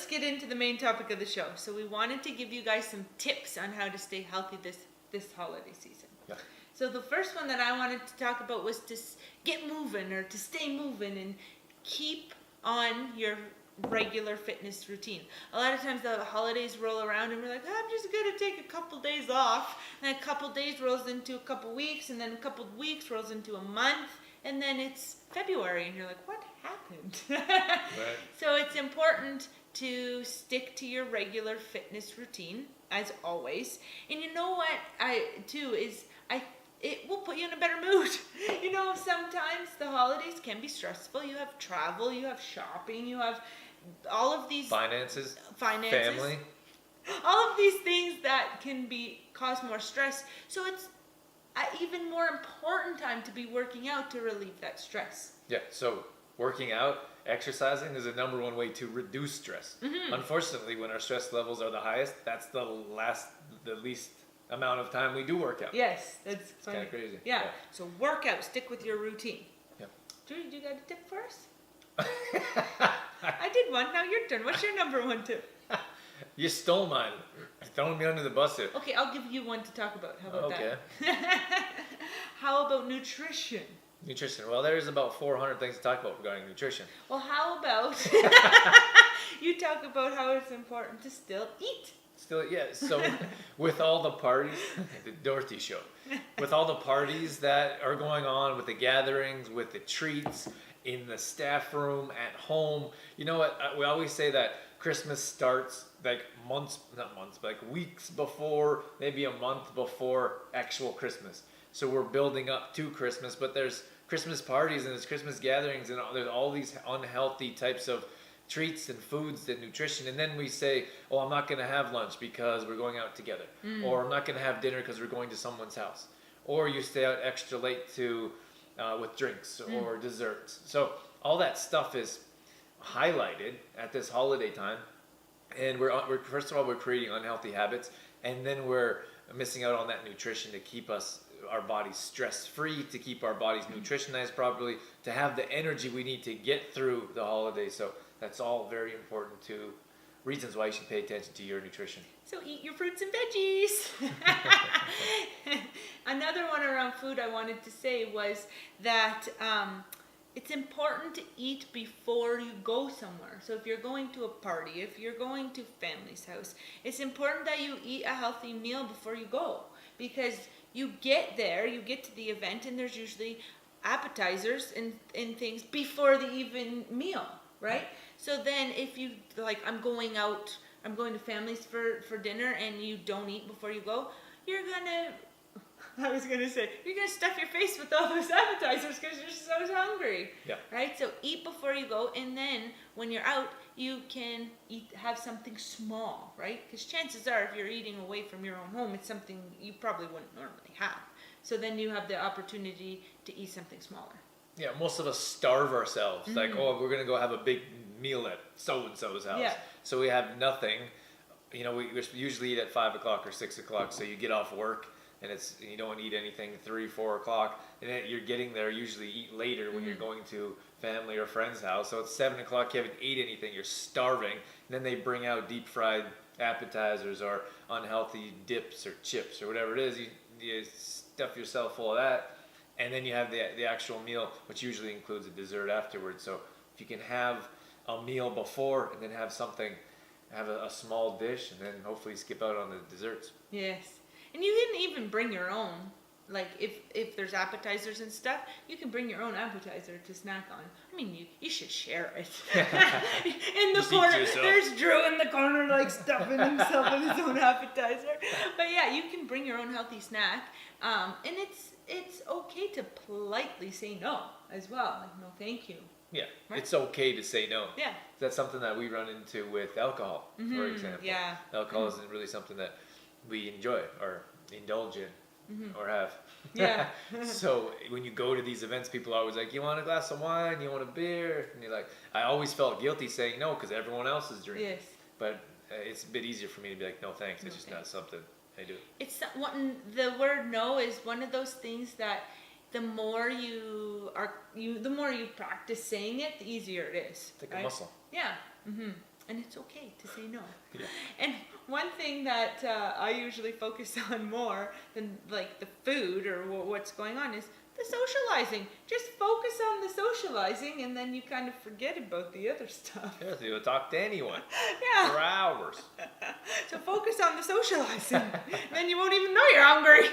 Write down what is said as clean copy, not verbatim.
let's get into the main topic of the show. So we wanted to give you guys some tips on how to stay healthy this holiday season. Yeah. So the first one that I wanted to talk about was to get moving or to stay moving and keep on your regular fitness routine. A lot of times the holidays roll around and we're like, I'm just going to take a couple days off. And a couple days rolls into a couple weeks, and then a couple weeks rolls into a month, and then it's February and you're like, what happened? Right. So it's important to stick to your regular fitness routine as always. And you know what it will put you in a better mood. You know, sometimes the holidays can be stressful. You have travel, you have shopping, you have all of these Finances, family. all of these things that can cause more stress. So it's an even more important time to be working out to relieve that stress. Yeah, so working out, exercising is the number one way to reduce stress. Mm-hmm. Unfortunately, when our stress levels are the highest, that's the least amount of time we do work out. Yes, that's funny. Kind of crazy. Yeah. So work out, stick with your routine. Yeah. Judy, you got a tip for us? I did one. Now your turn. What's your number one tip? You stole mine. You're throwing me under the bus here. Okay, I'll give you one to talk about. How about Okay. that? How about nutrition? Nutrition. Well, there's about 400 things to talk about regarding nutrition. Well, how about you talk about how it's important to still eat? Still, yeah. So, with all the parties, the Dorothy show, with all the parties that are going on, with the gatherings, with the treats in the staff room, at home, you know what? We always say that Christmas starts like weeks before, maybe a month before actual Christmas. So we're building up to Christmas, but there's Christmas parties and there's Christmas gatherings and there's all these unhealthy types of treats and foods and nutrition, and then we say, oh, I'm not going to have lunch because we're going out together, or I'm not going to have dinner because we're going to someone's house, or you stay out extra late with drinks or desserts. So all that stuff is highlighted at this holiday time, and we're first of all, we're creating unhealthy habits, and then we're missing out on that nutrition to keep our bodies stress-free, to keep our bodies nutritionized properly, to have the energy we need to get through the holidays. So that's all very important to reasons why you should pay attention to your nutrition. So eat your fruits and veggies. Another one around food I wanted to say was that it's important to eat before you go somewhere. So if you're going to a party, if you're going to family's house, it's important that you eat a healthy meal before you go, because you get there, you get to the event, and there's usually appetizers and things before the even meal, right? So then if you, like, I'm going to families for dinner and you don't eat before you go, you're gonna stuff your face with all those appetizers because you're so hungry. Yeah. Right? So eat before you go, and then when you're out, you can have something small, right? Because chances are, if you're eating away from your own home, it's something you probably wouldn't normally have. So then you have the opportunity to eat something smaller. Yeah, most of us starve ourselves. Like, oh, we're going to go have a big meal at so-and-so's house. Yeah. So we have nothing. You know, we usually eat at 5 o'clock or 6 o'clock, so you get off work, and you don't eat anything 3, 4 o'clock, and then you're getting there, usually eat later when you're going to family or friend's house. So it's 7 o'clock, you haven't ate anything, you're starving, and then they bring out deep-fried appetizers or unhealthy dips or chips or whatever it is. You stuff yourself full of that. And then you have the actual meal, which usually includes a dessert afterwards. So if you can have a meal before and then have a small dish, and then hopefully skip out on the desserts. Yes. And you can even bring your own. Like, if there's appetizers and stuff, you can bring your own appetizer to snack on. I mean, you should share it. In the Just corner, eat yourself. there's Drew in the corner, like, stuffing himself with his own appetizer. But yeah, you can bring your own healthy snack. And it's okay to politely say no as well. Like, no, thank you. Yeah, Right? It's okay to say no. Yeah. That's something that we run into with alcohol, for example. Yeah. Alcohol isn't really something that we enjoy or indulge in or have. Yeah. So when you go to these events, people are always like, you want a glass of wine? You want a beer? And you're like, I always felt guilty saying no because everyone else is drinking. Yes. But it's a bit easier for me to be like, no thanks. It's just not something I do. The word no is one of those things that the more you practice saying it, the easier it is. It's like right? a muscle. Yeah. And it's okay to say no. Yeah. And one thing that I usually focus on more than like the food or what's going on is the socializing. Just focus on the socializing, and then you kind of forget about the other stuff. Yeah, so you'll talk to anyone Yeah. for hours. So focus on the socializing. Then you won't even know you're hungry.